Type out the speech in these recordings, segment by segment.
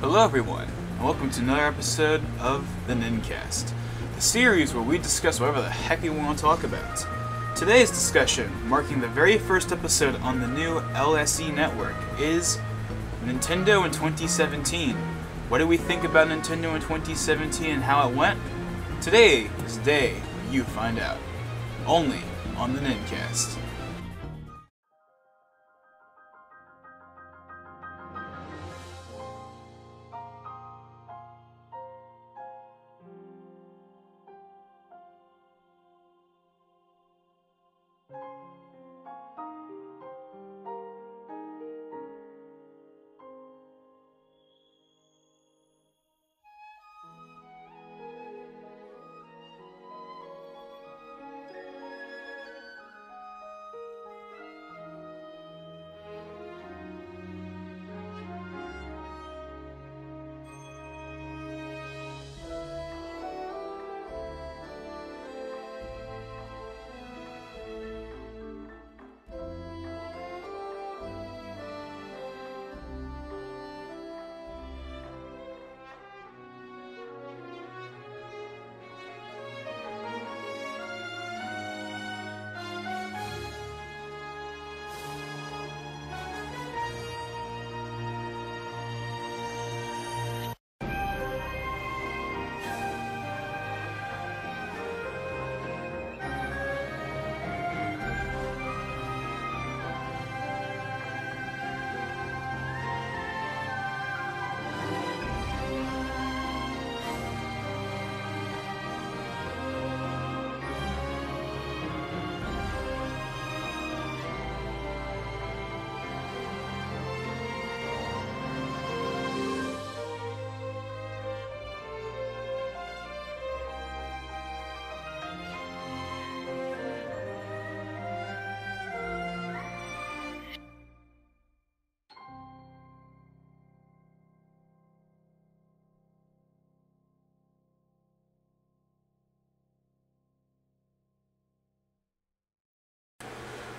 Hello everyone, and welcome to another episode of the Nincast, the series where we discuss whatever the heck we want to talk about. Today's discussion, marking the very first episode on the new TheLSENetwork, is Nintendo in 2017. What do we think about Nintendo in 2017 and how it went? Today is the day you find out. Only on the Nincast.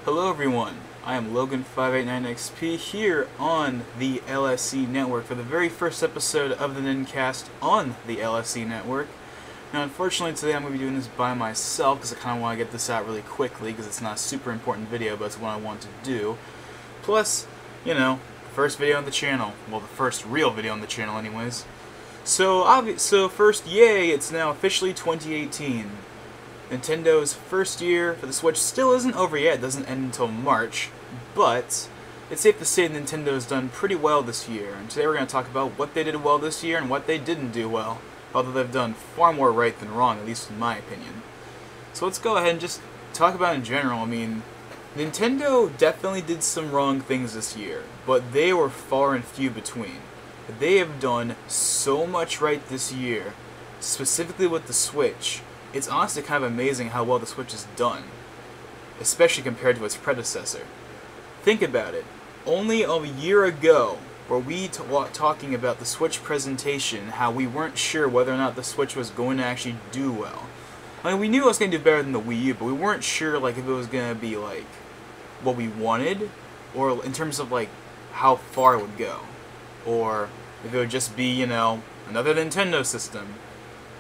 Hello everyone, I am Logan589XP here on the TheLSENetwork for the very first episode of the Nincast on the TheLSENetwork. Now unfortunately today I'm going to be doing this by myself because I kind of want to get this out really quickly because it's not a super important video, but it's what I want to do. Plus, you know, first video on the channel. Well, the first real video on the channel anyways. So first, yay, it's now officially 2018. Nintendo's first year for the Switch still isn't over yet, it doesn't end until March, but it's safe to say Nintendo's done pretty well this year, and today we're going to talk about what they did well this year and what they didn't do well, although they've done far more right than wrong, at least in my opinion. So let's go ahead and just talk about in general. I mean, Nintendo definitely did some wrong things this year, but they were far and few between. They have done so much right this year, specifically with the Switch. It's honestly kind of amazing how well the Switch has done, especially compared to its predecessor. Think about it. Only a year ago were we talking about the Switch presentation, how we weren't sure whether or not the Switch was going to actually do well. I mean, we knew it was going to do better than the Wii U, but we weren't sure like if it was going to be like what we wanted, or in terms of like how far it would go, or if it would just be, you know, another Nintendo system.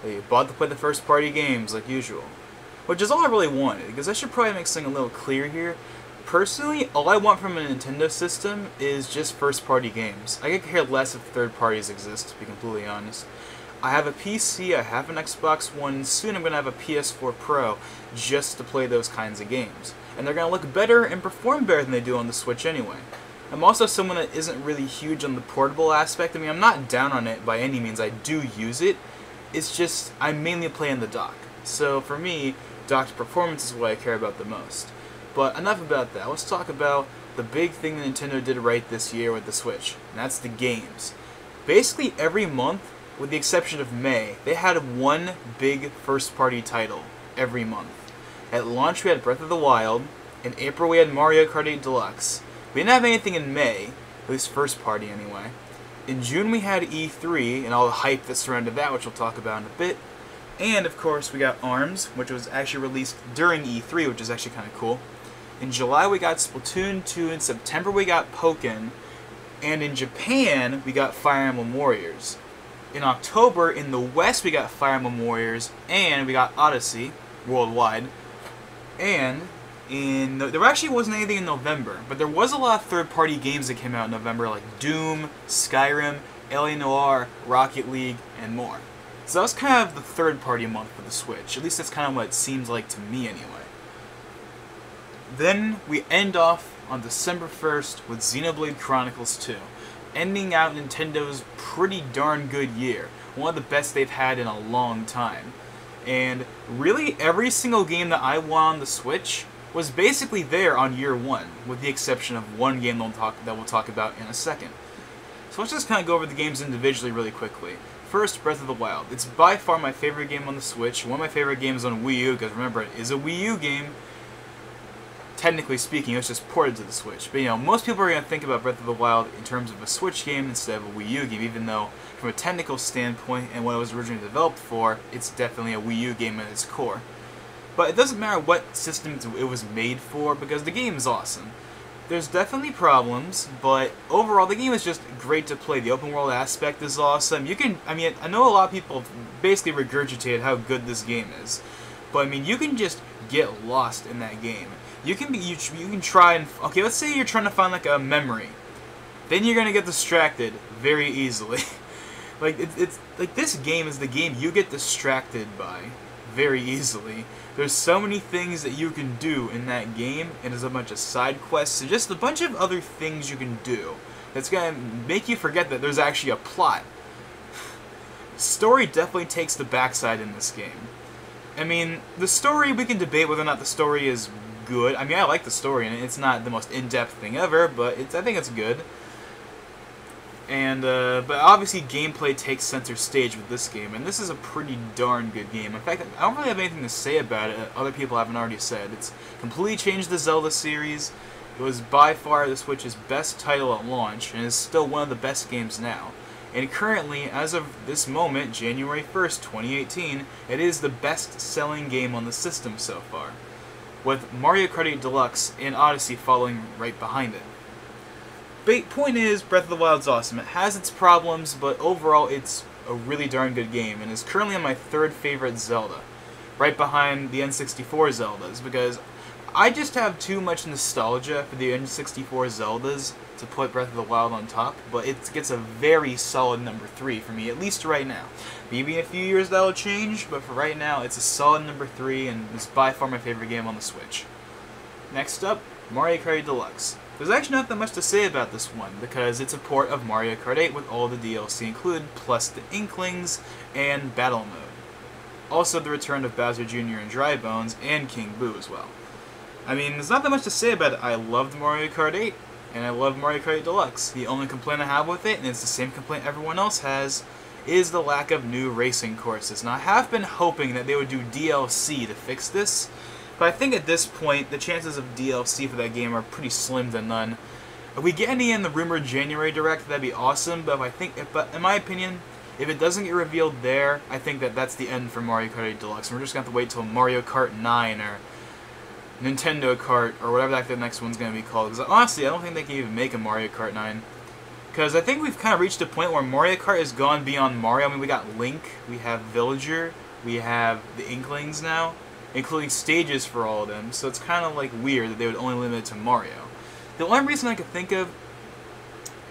They bought to play the first-party games, like usual. Which is all I really wanted, because I should probably make something a little clear here. Personally, all I want from a Nintendo system is just first-party games. I could care less if third parties exist, to be completely honest. I have a PC, I have an Xbox One, and soon I'm going to have a PS4 Pro just to play those kinds of games. And they're going to look better and perform better than they do on the Switch anyway. I'm also someone that isn't really huge on the portable aspect. I mean, I'm not down on it by any means. I do use it. It's just, I mainly play in the dock. So for me, docked performance is what I care about the most. But enough about that. Let's talk about the big thing that Nintendo did right this year with the Switch. And that's the games. Basically every month, with the exception of May, they had one big first-party title every month. At launch we had Breath of the Wild. In April we had Mario Kart 8 Deluxe. We didn't have anything in May, at least first party anyway. In June we had E3 and all the hype that surrounded that, which we'll talk about in a bit. And of course we got ARMS, which was actually released during E3, which is actually kind of cool. In July we got Splatoon 2, in September we got Pokken, And in Japan, we got Fire Emblem Warriors. In October, in the West, we got Fire Emblem Warriors, and we got Odyssey, worldwide. And there actually wasn't anything in November, but there was a lot of third-party games that came out in November, like Doom, Skyrim, L.A. Noire, Rocket League, and more. So that was kind of the third-party month for the Switch. At least that's kind of what it seems like to me, anyway. Then we end off on December 1st with Xenoblade Chronicles 2, ending out Nintendo's pretty darn good year, one of the best they've had in a long time. And really, every single game that I want on the Switch was basically there on year one, with the exception of one game that we'll talk about in a second. So let's just kind of go over the games individually really quickly. First, Breath of the Wild. It's by far my favorite game on the Switch, one of my favorite games on Wii U, because remember, it is a Wii U game. Technically speaking, it was just ported to the Switch. But, you know, most people are going to think about Breath of the Wild in terms of a Switch game instead of a Wii U game, even though, from a technical standpoint and what it was originally developed for, it's definitely a Wii U game at its core. But it doesn't matter what system it was made for, because the game is awesome. There's definitely problems, but overall, the game is just great to play. The open world aspect is awesome. I know a lot of people basically regurgitated how good this game is. But, I mean, you can just get lost in that game. You can try and... Okay, let's say you're trying to find, like, a memory. Then you're gonna get distracted very easily. it's like, this game is the game you get distracted by very easily. There's so many things that you can do in that game, and there's a bunch of side quests, and just a bunch of other things you can do that's gonna make you forget that there's actually a plot. Story definitely takes the backside in this game. I mean, the story, we can debate whether or not the story is good. I mean, I like the story, and it's not the most in-depth thing ever, but I think it's good. And, but obviously gameplay takes center stage with this game, and this is a pretty darn good game. In fact, I don't really have anything to say about it other people haven't already said. It's completely changed the Zelda series. It was by far the Switch's best title at launch, and is still one of the best games now. And currently, as of this moment, January 1st, 2018, it is the best-selling game on the system so far, with Mario Kart 8 Deluxe and Odyssey following right behind it. Point is, Breath of the Wild's awesome. It has its problems, but overall it's a really darn good game, and is currently on my third favorite Zelda, right behind the N64 Zeldas, because I just have too much nostalgia for the N64 Zeldas to put Breath of the Wild on top, but it gets a very solid number 3 for me, at least right now. Maybe in a few years that'll change, but for right now it's a solid number 3, and it's by far my favorite game on the Switch. Next up, Mario Kart 8 Deluxe. There's actually not that much to say about this one, because it's a port of Mario Kart 8 with all the DLC included, plus the Inklings and Battle Mode. Also the return of Bowser Jr. and Dry Bones, and King Boo as well. I mean, there's not that much to say about it. I loved Mario Kart 8, and I love Mario Kart 8 Deluxe. The only complaint I have with it, and it's the same complaint everyone else has, is the lack of new racing courses. Now, I have been hoping that they would do DLC to fix this, but I think at this point, the chances of DLC for that game are pretty slim to none. If we get any in the rumored January Direct, that'd be awesome, but in my opinion, if it doesn't get revealed there, I think that that's the end for Mario Kart 8 Deluxe. We're just going to have to wait till Mario Kart 9 or Nintendo Kart, or whatever the next one's going to be called. Because honestly, I don't think they can even make a Mario Kart 9. Because I think we've kind of reached a point where Mario Kart has gone beyond Mario. I mean, we got Link, we have Villager, we have the Inklings now, including stages for all of them. So it's kind of like weird that they would only limit it to Mario. The only reason I could think of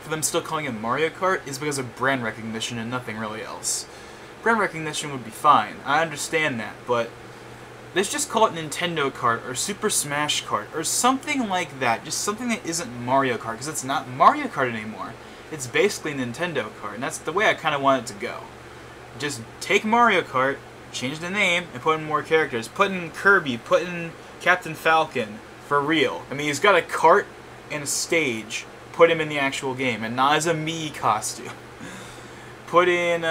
for them still calling it Mario Kart is because of brand recognition and nothing really else. Brand recognition would be fine. I understand that, but let's just call it Nintendo Kart or Super Smash Kart or something like that. Just something that isn't Mario Kart, because it's not Mario Kart anymore. It's basically Nintendo Kart, and that's the way I kind of want it to go. Just take Mario Kart, change the name, and put in more characters. Put in Kirby, put in Captain Falcon, for real. I mean, he's got a cart and a stage. Put him in the actual game, and not as a Mii costume. Put in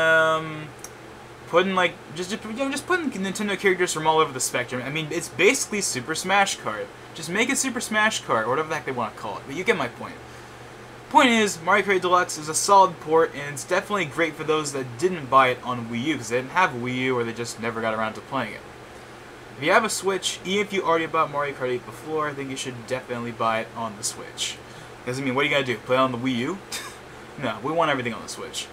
like, just put in Nintendo characters from all over the spectrum. I mean, it's basically Super Smash Kart. Just make it Super Smash Kart, or whatever the heck they want to call it. But you get my point. Point is, Mario Kart Deluxe is a solid port, and it's definitely great for those that didn't buy it on Wii U, because they didn't have a Wii U, or they just never got around to playing it. If you have a Switch, even if you already bought Mario Kart 8 before, I think you should definitely buy it on the Switch. Because, I mean, what are you going to do? Play it on the Wii U? No, we want everything on the Switch.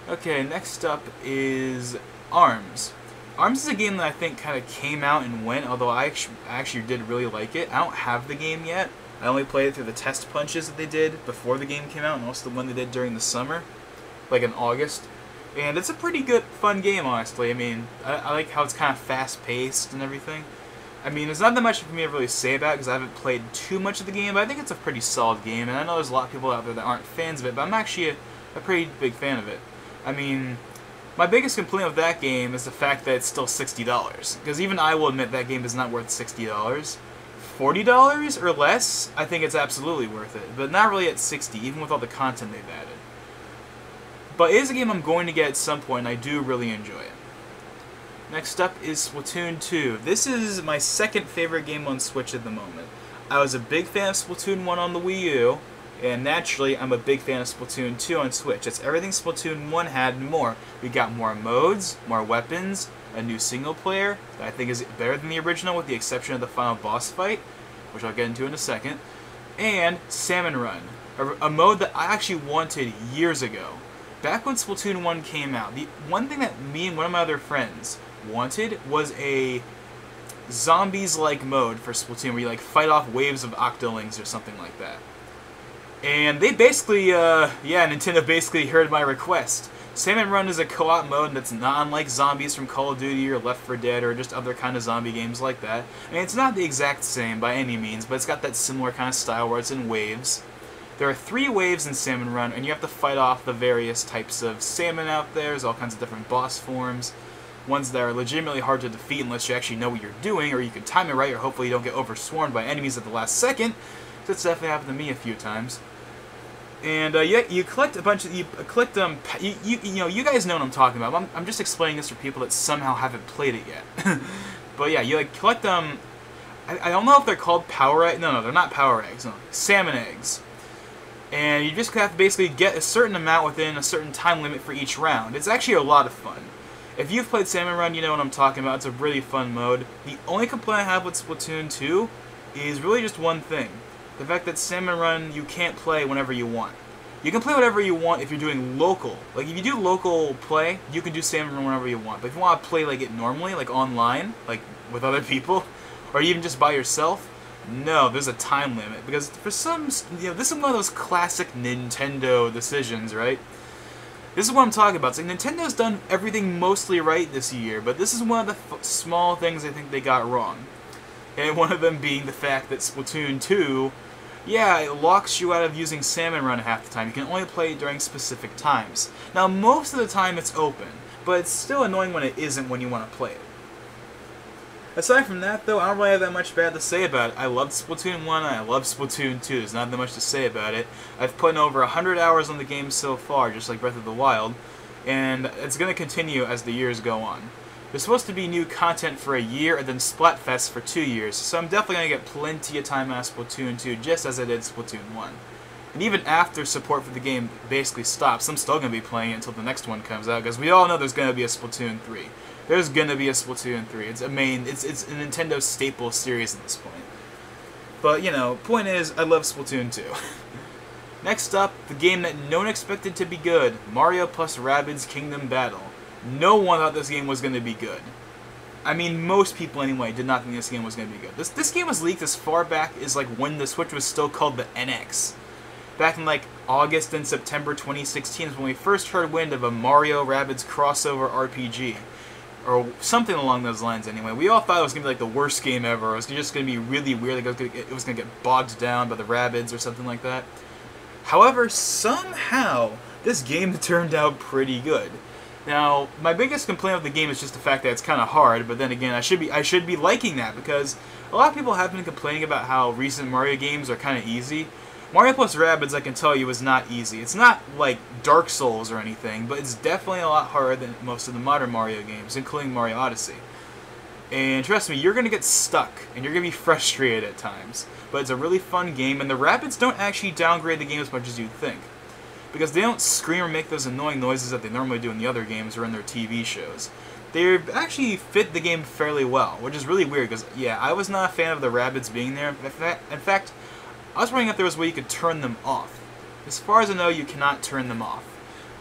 Okay, next up is ARMS. ARMS is a game that I think kind of came out and went, although I actually did really like it. I don't have the game yet. I only played it through the test punches that they did before the game came out, and also the one they did during the summer, like in August. And it's a pretty good, fun game, honestly. I mean, I like how it's kind of fast-paced and everything. I mean, there's not that much for me to really say about it because I haven't played too much of the game, but I think it's a pretty solid game, and I know there's a lot of people out there that aren't fans of it, but I'm actually a pretty big fan of it. I mean, my biggest complaint with that game is the fact that it's still $60, because even I will admit that game is not worth $60. $40 or less, I think it's absolutely worth it, but not really at $60, even with all the content they've added. But it is a game I'm going to get at some point, and I do really enjoy it. Next up is Splatoon 2. This is my second favorite game on Switch at the moment. I was a big fan of Splatoon 1 on the Wii U, and naturally, I'm a big fan of Splatoon 2 on Switch. It's everything Splatoon 1 had and more. We got more modes, more weapons, a new single player that I think is better than the original with the exception of the final boss fight, which I'll get into in a second, and Salmon Run, a mode that I actually wanted years ago. Back when Splatoon 1 came out, the one thing that me and one of my other friends wanted was a zombies-like mode for Splatoon where you like fight off waves of octolings or something like that. And they basically, Nintendo basically heard my request. Salmon Run is a co-op mode that's not unlike zombies from Call of Duty or Left 4 Dead or just other kind of zombie games like that. I mean, it's not the exact same by any means, but it's got that similar kind of style where it's in waves. There are 3 waves in Salmon Run, and you have to fight off the various types of salmon out there. There's all kinds of different boss forms. Ones that are legitimately hard to defeat unless you actually know what you're doing, or you can time it right, or hopefully you don't get overswarmed by enemies at the last second. That's definitely happened to me a few times. And you collect a bunch of you guys know what I'm talking about. I'm just explaining this for people that somehow haven't played it yet. But yeah, you like collect them. I don't know if they're called power eggs. No, they're not power eggs. No, salmon eggs. And you just have to basically get a certain amount within a certain time limit for each round. It's actually a lot of fun. If you've played Salmon Run, you know what I'm talking about. It's a really fun mode. The only complaint I have with Splatoon 2 is really just one thing. The fact that Salmon Run you can't play whenever you want. You can play whatever you want if you're doing local. Like, if you do local play, you can do Salmon Run whenever you want. But if you want to play like it normally, like online, like with other people, or even just by yourself, no, there's a time limit. Because for some, this is one of those classic Nintendo decisions, right? This is what I'm talking about. It's like Nintendo's done everything mostly right this year, but this is one of the small things I think they got wrong. And one of them being the fact that Splatoon 2, yeah, it locks you out of using Salmon Run half the time. You can only play it during specific times. Now, most of the time it's open, but it's still annoying when it isn't when you want to play it. Aside from that, though, I don't really have that much bad to say about it. I loved Splatoon 1, and I love Splatoon 2. There's not that much to say about it. I've put in over 100 hours on the game so far, just like Breath of the Wild, and it's going to continue as the years go on. There's supposed to be new content for a year, and then Splatfest for 2 years, so I'm definitely going to get plenty of time out of Splatoon 2, just as I did Splatoon 1. And even after support for the game basically stops, I'm still going to be playing it until the next one comes out, because we all know there's going to be a Splatoon 3. There's gonna be a Splatoon 3. It's a Nintendo staple series at this point. But, you know, point is, I love Splatoon 2. Next up, the game that no one expected to be good, Mario plus Rabbids Kingdom Battle. No one thought this game was gonna be good. I mean, most people anyway did not think this game was gonna be good. This game was leaked as far back as like when the Switch was still called the NX. Back in like August and September 2016 is when we first heard wind of a Mario Rabbids crossover RPG. Or something along those lines anyway. We all thought it was going to be like the worst game ever. It was just going to be really weird. Like it was going to get bogged down by the Rabbids or something like that. However, somehow, this game turned out pretty good. Now, my biggest complaint with the game is just the fact that it's kind of hard, but then again, I should be liking that, because a lot of people have been complaining about how recent Mario games are kind of easy. Mario plus Rabbids, I can tell you, is not easy. It's not like Dark Souls or anything, but it's definitely a lot harder than most of the modern Mario games, including Mario Odyssey. And trust me, you're going to get stuck, and you're going to be frustrated at times. But it's a really fun game, and the Rabbids don't actually downgrade the game as much as you'd think. Because they don't scream or make those annoying noises that they normally do in the other games or in their TV shows. They actually fit the game fairly well, which is really weird, because, yeah, I was not a fan of the Rabbids being there. In fact, I was wondering if there was a way you could turn them off. As far as I know, you cannot turn them off.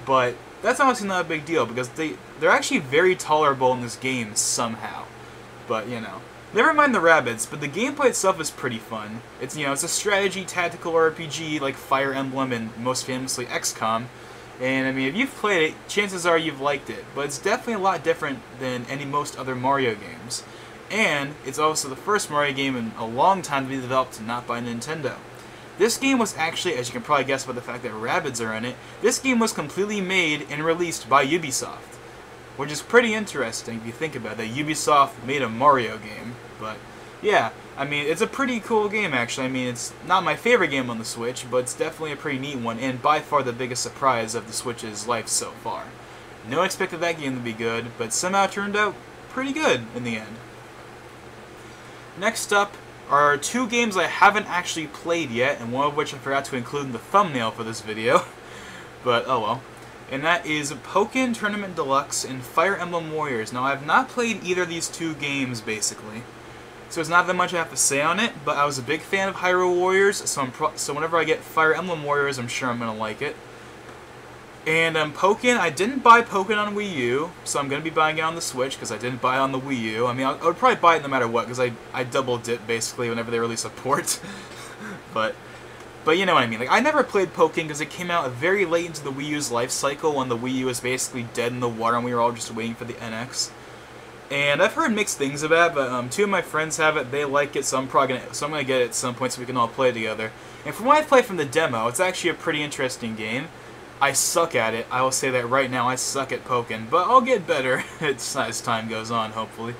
But that's honestly not a big deal, because they're actually very tolerable in this game somehow. But, you know, never mind the rabbits, but the gameplay itself is pretty fun. It's, you know, it's a strategy tactical RPG like Fire Emblem and most famously XCOM. And I mean, if you've played it, chances are you've liked it. But it's definitely a lot different than most other Mario games. And it's also the first Mario game in a long time to be developed not by Nintendo. This game was actually, as you can probably guess by the fact that Rabbids are in it, this game was completely made and released by Ubisoft. Which is pretty interesting if you think about it, that Ubisoft made a Mario game. But yeah, I mean, it's a pretty cool game actually. I mean, it's not my favorite game on the Switch, but it's definitely a pretty neat one, and by far the biggest surprise of the Switch's life so far. No one expected that game to be good, but somehow it turned out pretty good in the end. Next up are two games I haven't actually played yet, and one of which I forgot to include in the thumbnail for this video. But oh well. And that is Pokken Tournament Deluxe and Fire Emblem Warriors. Now, I have not played either of these two games, basically. So there's not that much I have to say on it, but I was a big fan of Hyrule Warriors, so whenever I get Fire Emblem Warriors, I'm sure I'm going to like it. And Pokken, I didn't buy Pokken on Wii U, so I'm going to be buying it on the Switch, because I didn't buy it on the Wii U. I mean, I would probably buy it no matter what, because I double dip, basically, whenever they release a port. But you know what I mean. Like, I never played Pokken because it came out very late into the Wii U's life cycle, when the Wii U was basically dead in the water and we were all just waiting for the NX. And I've heard mixed things about it, but two of my friends have it, they like it, so I'm gonna get it at some point so we can all play together. And from what I played from the demo, it's actually a pretty interesting game. I suck at it, I will say that right now, I suck at Pokken, but I'll get better as time goes on, hopefully.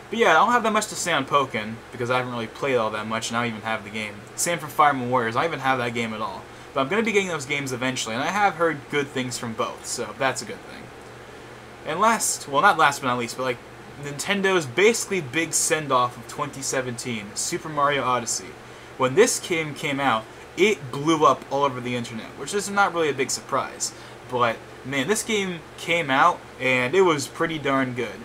But yeah, I don't have that much to say on Pokken, because I haven't really played all that much, and I don't even have the game. Same for Fire Emblem Warriors, I don't even have that game at all. But I'm going to be getting those games eventually, and I have heard good things from both, so that's a good thing. And not last but not least, but like, Nintendo's basically big send-off of 2017, Super Mario Odyssey. When this game came out, it blew up all over the internet, which is not really a big surprise. But, man, this game came out, and it was pretty darn good.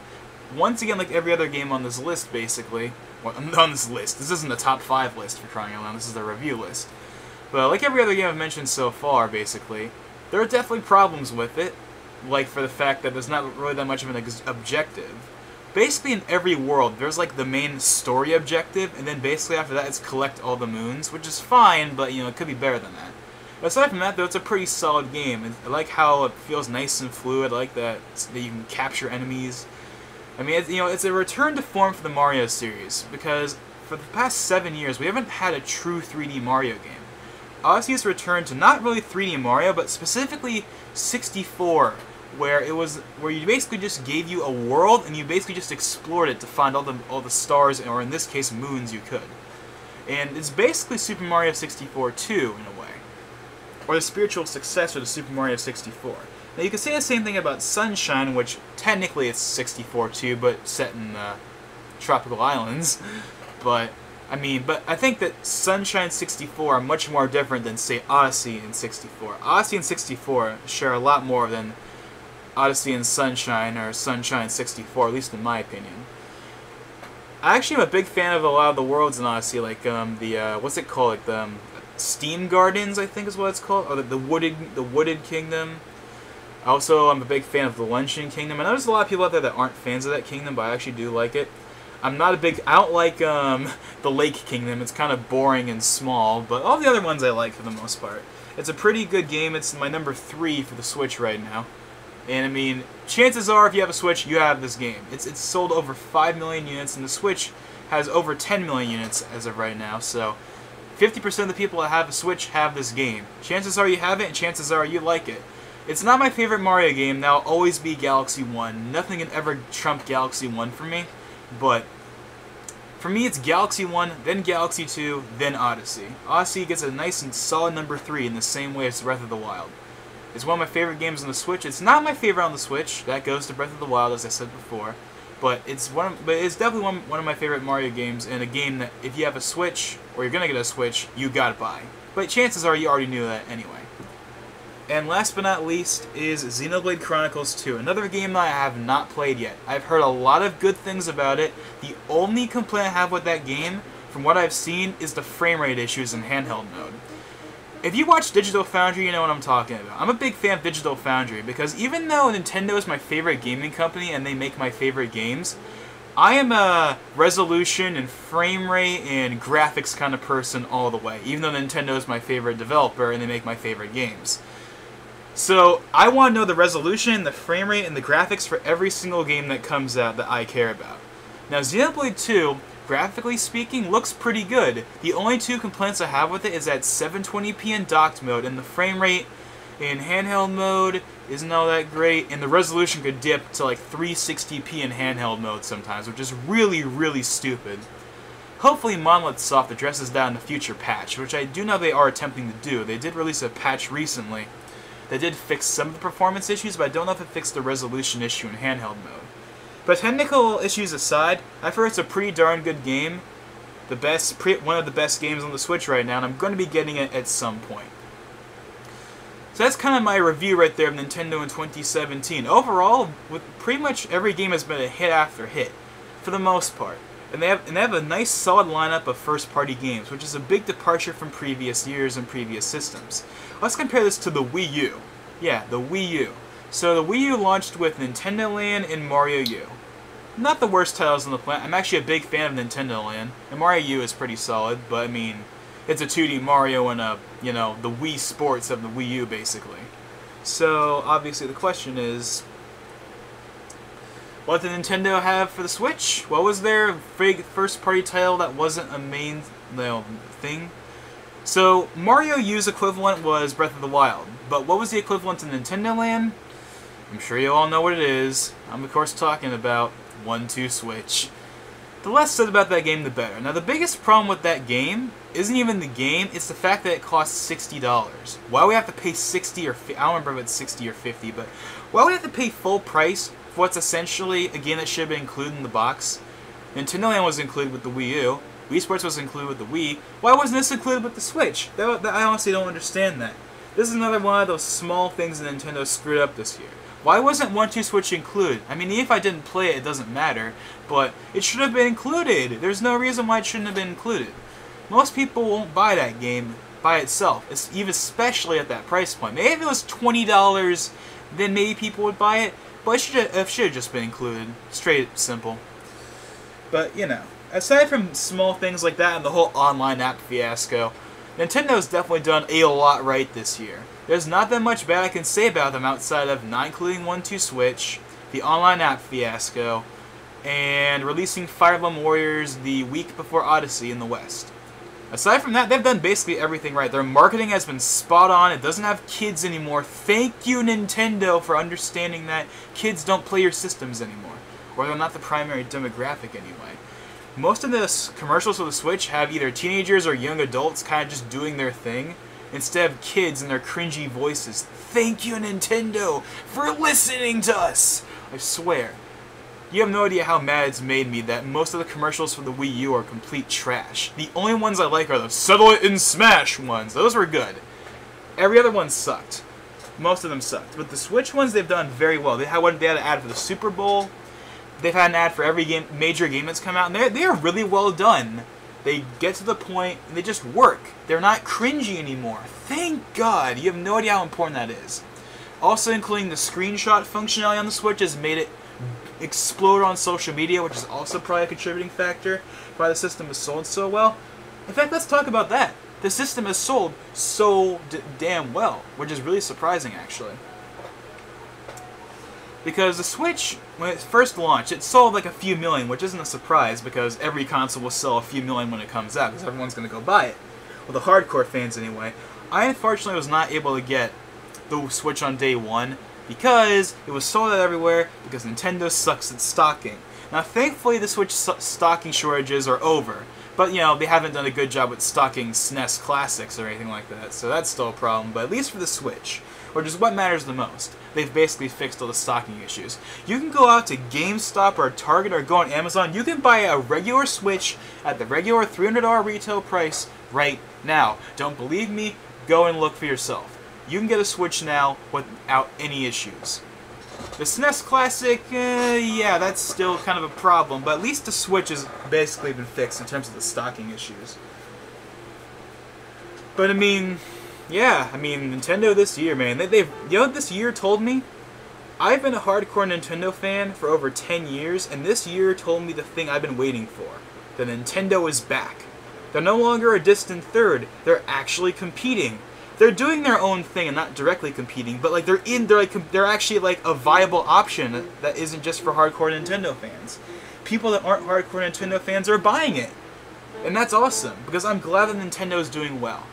Once again, like every other game on this list, basically, well, on this list, this isn't the top 5 list for crying out loud, this is the review list. But like every other game I've mentioned so far, basically, there are definitely problems with it, like for the fact that there's not really that much of an objective. Basically in every world, there's like the main story objective, and then basically after that it's collect all the moons, which is fine, but you know, it could be better than that. But aside from that, though, it's a pretty solid game. I like how it feels nice and fluid, I like that you can capture enemies. I mean, it's a return to form for the Mario series, because for the past 7 years, we haven't had a true 3D Mario game. Odyssey has returned to not really 3D Mario, but specifically 64, where you basically just gave you a world, and you basically just explored it to find all the stars, or in this case, moons you could. And it's basically Super Mario 64 2, in a way. Or the spiritual successor to Super Mario 64. Now, you could say the same thing about Sunshine, which technically it's 64 too, but set in tropical islands. But I think that Sunshine 64 are much more different than, say, Odyssey and 64. Odyssey and 64 share a lot more than Odyssey and Sunshine, or Sunshine 64, at least in my opinion. I actually am a big fan of a lot of the worlds in Odyssey, like what's it called? Like the Steam Gardens, I think is what it's called, or the Wooded Kingdom. Also, I'm a big fan of the Luncheon Kingdom. I know there's a lot of people out there that aren't fans of that kingdom, but I actually do like it. I don't like the Lake Kingdom. It's kind of boring and small, but all the other ones I like for the most part. It's a pretty good game. It's my number 3 for the Switch right now. And I mean, chances are if you have a Switch, you have this game. It's sold over 5 million units, and the Switch has over 10 million units as of right now, so 50% of the people that have a Switch have this game. Chances are you have it, and chances are you like it. It's not my favorite Mario game. That'll always be Galaxy 1. Nothing can ever trump Galaxy 1 for me. But for me, it's Galaxy 1, then Galaxy 2, then Odyssey. Odyssey gets a nice and solid number 3 in the same way as Breath of the Wild. It's one of my favorite games on the Switch. It's not my favorite on the Switch. That goes to Breath of the Wild, as I said before. But it's definitely one of my favorite Mario games, and a game that if you have a Switch, or you're going to get a Switch, you gotta buy. But chances are you already knew that anyway. And last but not least is Xenoblade Chronicles 2, another game that I have not played yet. I've heard a lot of good things about it. The only complaint I have with that game, from what I've seen, is the frame rate issues in handheld mode. If you watch Digital Foundry, you know what I'm talking about. I'm a big fan of Digital Foundry because even though Nintendo is my favorite gaming company and they make my favorite games, I am a resolution and frame rate and graphics kind of person all the way, even though Nintendo is my favorite developer and they make my favorite games. So I want to know the resolution, the frame rate, and the graphics for every single game that comes out that I care about. Now, Xenoblade 2, graphically speaking, looks pretty good. The only two complaints I have with it is that 720p in docked mode, and the frame rate in handheld mode isn't all that great, and the resolution could dip to like 360p in handheld mode sometimes, which is really, really stupid. Hopefully Monolith Soft addresses that in a future patch, which I do know they are attempting to do. They did release a patch recently that did fix some of the performance issues, but I don't know if it fixed the resolution issue in handheld mode. But technical issues aside, I've heard it's a pretty darn good game. One of the best games on the Switch right now, and I'm going to be getting it at some point. So that's kind of my review right there of Nintendo in 2017. Overall, with pretty much every game has been a hit after hit, for the most part. And they have a nice solid lineup of first-party games, which is a big departure from previous years and previous systems. Let's compare this to the Wii U. Yeah, the Wii U. So the Wii U launched with Nintendo Land and Mario U. Not the worst titles on the planet. I'm actually a big fan of Nintendo Land, and Mario U is pretty solid, but I mean, it's a 2D Mario and the Wii Sports of the Wii U, basically. So, obviously the question is, what did Nintendo have for the Switch? What was their big first-party title that wasn't a main thing? So, Mario U's equivalent was Breath of the Wild, but what was the equivalent to Nintendo Land? I'm sure you all know what it is. I'm, of course, talking about 1-2 Switch. The less said about that game, the better. Now, the biggest problem with that game isn't even the game, it's the fact that it costs $60. Why would we have to pay 60 or 50? I don't remember if it's 60 or 50, but why would we have to pay full price for what's essentially a game that should have been included in the box? Nintendo Land was included with the Wii U. Wii Sports was included with the Wii. Why wasn't this included with the Switch? I honestly don't understand that. This is another one of those small things that Nintendo screwed up this year. Why wasn't 1-2 Switch included? I mean, even if I didn't play it, it doesn't matter, but it should have been included. There's no reason why it shouldn't have been included. Most people won't buy that game by itself, especially at that price point. Maybe if it was $20, then maybe people would buy it, but it should have just been included. Straight simple. But, you know, aside from small things like that and the whole online app fiasco, Nintendo's definitely done a lot right this year. There's not that much bad I can say about them outside of not including 1-2 Switch, the online app fiasco, and releasing Fire Emblem Warriors the week before Odyssey in the West. Aside from that, they've done basically everything right. Their marketing has been spot on. It doesn't have kids anymore. Thank you, Nintendo, for understanding that kids don't play your systems anymore, or they're not the primary demographic anyway. Most of the commercials for the Switch have either teenagers or young adults kind of just doing their thing, instead of kids and their cringy voices. Thank you, Nintendo, for listening to us! I swear. You have no idea how mad it's made me that most of the commercials for the Wii U are complete trash. The only ones I like are the Settle It in Smash ones. Those were good. Every other one sucked. Most of them sucked. But the Switch ones, they've done very well. They had an ad for the Super Bowl. They've had an ad for every major game that's come out, and they are really well done. They get to the point, and they just work. They're not cringy anymore. Thank God! You have no idea how important that is. Also, including the screenshot functionality on the Switch has made it explode on social media, which is also probably a contributing factor why the system is sold so well. In fact, let's talk about that. The system has sold so damn well, which is really surprising, actually. Because the Switch, when it first launched, it sold like a few million, which isn't a surprise because every console will sell a few million when it comes out because everyone's going to go buy it. Well, the hardcore fans anyway. I unfortunately was not able to get the Switch on day one because it was sold out everywhere because Nintendo sucks at stocking. Now, thankfully, the Switch stocking shortages are over. But, you know, they haven't done a good job with stocking SNES Classics or anything like that, so that's still a problem. But at least for the Switch, which is what matters the most, they've basically fixed all the stocking issues. You can go out to GameStop or Target or go on Amazon. You can buy a regular Switch at the regular $300 retail price right now. Don't believe me? Go and look for yourself. You can get a Switch now without any issues. The SNES Classic, yeah, that's still kind of a problem, but at least the Switch has basically been fixed in terms of the stocking issues. But I mean, Yeah, I mean, Nintendo this year, man. They've you know what this year told me? I've been a hardcore Nintendo fan for over 10 years, and this year told me the thing I've been waiting for. That Nintendo is back. They're no longer a distant third. They're actually competing. They're doing their own thing and not directly competing, but like they're actually like a viable option that isn't just for hardcore Nintendo fans. People that aren't hardcore Nintendo fans are buying it. And that's awesome, because I'm glad that Nintendo is doing well.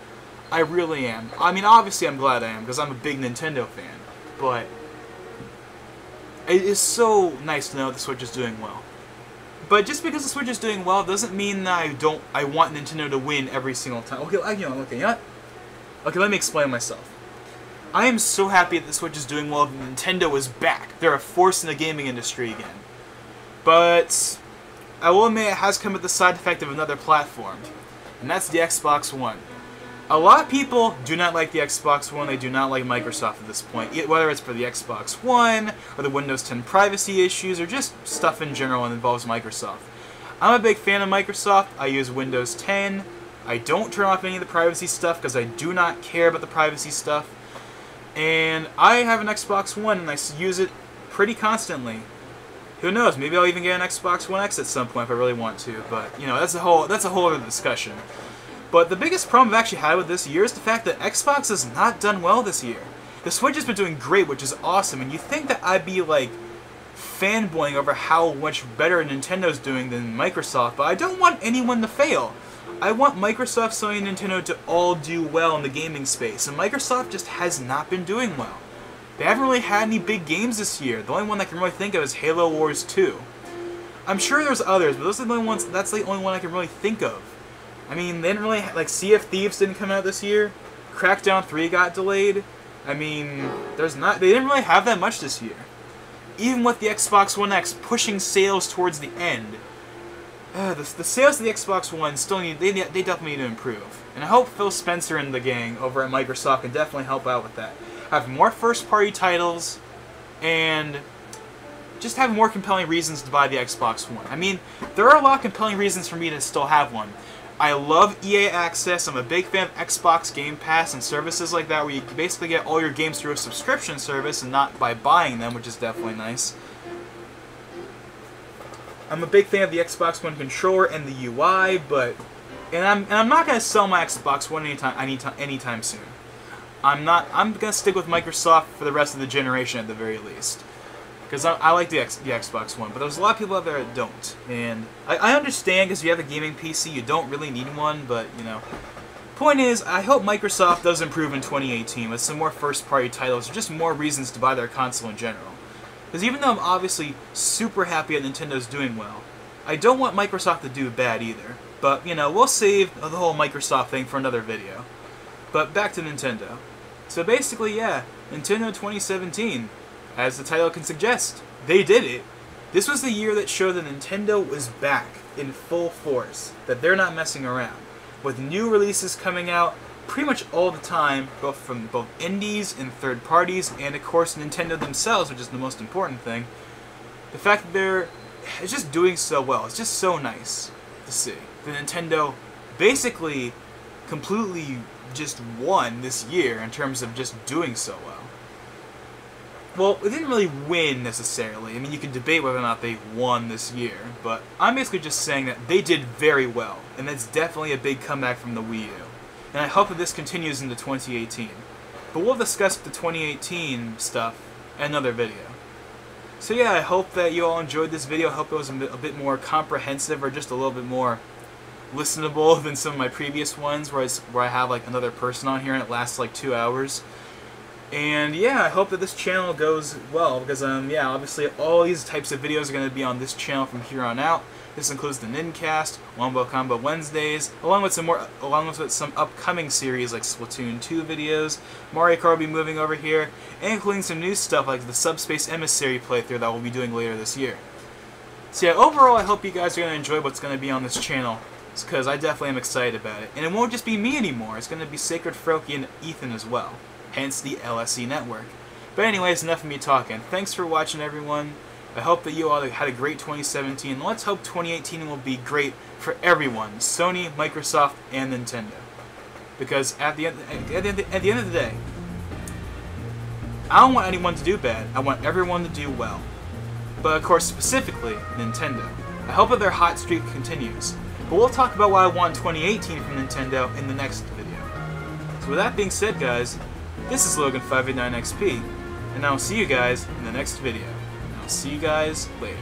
I really am. I mean, obviously I'm glad I am, because I'm a big Nintendo fan. But it is so nice to know that the Switch is doing well. But just because the Switch is doing well doesn't mean that I want Nintendo to win every single time. Okay, you know what? Okay, let me explain myself. I am so happy that the Switch is doing well that Nintendo is back. They're a force in the gaming industry again. But I will admit it has come at the side effect of another platform, and that's the Xbox One. A lot of people do not like the Xbox One. They do not like Microsoft at this point, whether it's for the Xbox One, or the Windows 10 privacy issues, or just stuff in general that involves Microsoft. I'm a big fan of Microsoft. I use Windows 10. I don't turn off any of the privacy stuff because I do not care about the privacy stuff. And I have an Xbox One and I use it pretty constantly. Who knows? Maybe I'll even get an Xbox One X at some point if I really want to. But you know, that's a whole other discussion. But the biggest problem I've actually had with this year is the fact that Xbox has not done well this year. The Switch has been doing great, which is awesome, and you think that I'd be like fanboying over how much better Nintendo's doing than Microsoft, but I don't want anyone to fail. I want Microsoft, Sony, and Nintendo to all do well in the gaming space, and Microsoft just has not been doing well. They haven't really had any big games this year. The only one I can really think of is Halo Wars 2. I'm sure there's others, but those are the only ones. That's the only one I can really think of. I mean, they didn't really like Sea of Thieves didn't come out this year. Crackdown 3 got delayed. I mean, they didn't really have that much this year. Even with the Xbox One X pushing sales towards the end, the sales of the Xbox One still they definitely need to improve. And I hope Phil Spencer and the gang over at Microsoft can definitely help out with that. Have more first-party titles, and just have more compelling reasons to buy the Xbox One. I mean, there are a lot of compelling reasons for me to still have one. I love EA Access. I'm a big fan of Xbox Game Pass and services like that where you basically get all your games through a subscription service and not by buying them, which is definitely nice. I'm a big fan of the Xbox One controller and the UI, and I'm not gonna sell my Xbox One anytime soon. I'm gonna stick with Microsoft for the rest of the generation at the very least. Because I like the Xbox One, but there's a lot of people out there that don't. And I understand, because if you have a gaming PC, you don't really need one, but, you know. Point is, I hope Microsoft does improve in 2018 with some more first-party titles, or just more reasons to buy their console in general. Because even though I'm obviously super happy that Nintendo's doing well, I don't want Microsoft to do bad either. But, you know, we'll save the whole Microsoft thing for another video. But back to Nintendo. So basically, yeah, Nintendo 2017. As the title can suggest, they did it. This was the year that showed that Nintendo was back in full force, that they're not messing around. With new releases coming out pretty much all the time, both from both indies and third parties, and of course Nintendo themselves, which is the most important thing. The fact that they're just doing so well, it's just so nice to see. The Nintendo basically completely just won this year in terms of just doing so well. Well, it didn't really win, necessarily. I mean, you can debate whether or not they won this year, but I'm basically just saying that they did very well, and that's definitely a big comeback from the Wii U. And I hope that this continues into 2018. But we'll discuss the 2018 stuff in another video. So yeah, I hope that you all enjoyed this video. I hope it was a bit more comprehensive, or just a little bit more listenable than some of my previous ones, where I have like another person on here and it lasts like 2 hours. And yeah, I hope that this channel goes well, because yeah, obviously all these types of videos are going to be on this channel from here on out. This includes the Nincast, Wombo Combo Wednesdays, along with some upcoming series like Splatoon 2 videos. Mario Kart will be moving over here, and including some new stuff like the Subspace Emissary playthrough that we'll be doing later this year. So yeah, overall I hope you guys are going to enjoy what's going to be on this channel, because I definitely am excited about it. And it won't just be me anymore, it's going to be Sacred Froki and Ethan as well. Hence the LSENetwork. But anyways, enough of me talking. Thanks for watching, everyone. I hope that you all had a great 2017. Let's hope 2018 will be great for everyone. Sony, Microsoft, and Nintendo. Because at the end of the day, I don't want anyone to do bad. I want everyone to do well. But of course, specifically Nintendo. I hope that their hot streak continues. But we'll talk about what I want in 2018 from Nintendo in the next video. So with that being said, guys, this is Logan589XP, and I'll see you guys in the next video. And I'll see you guys later.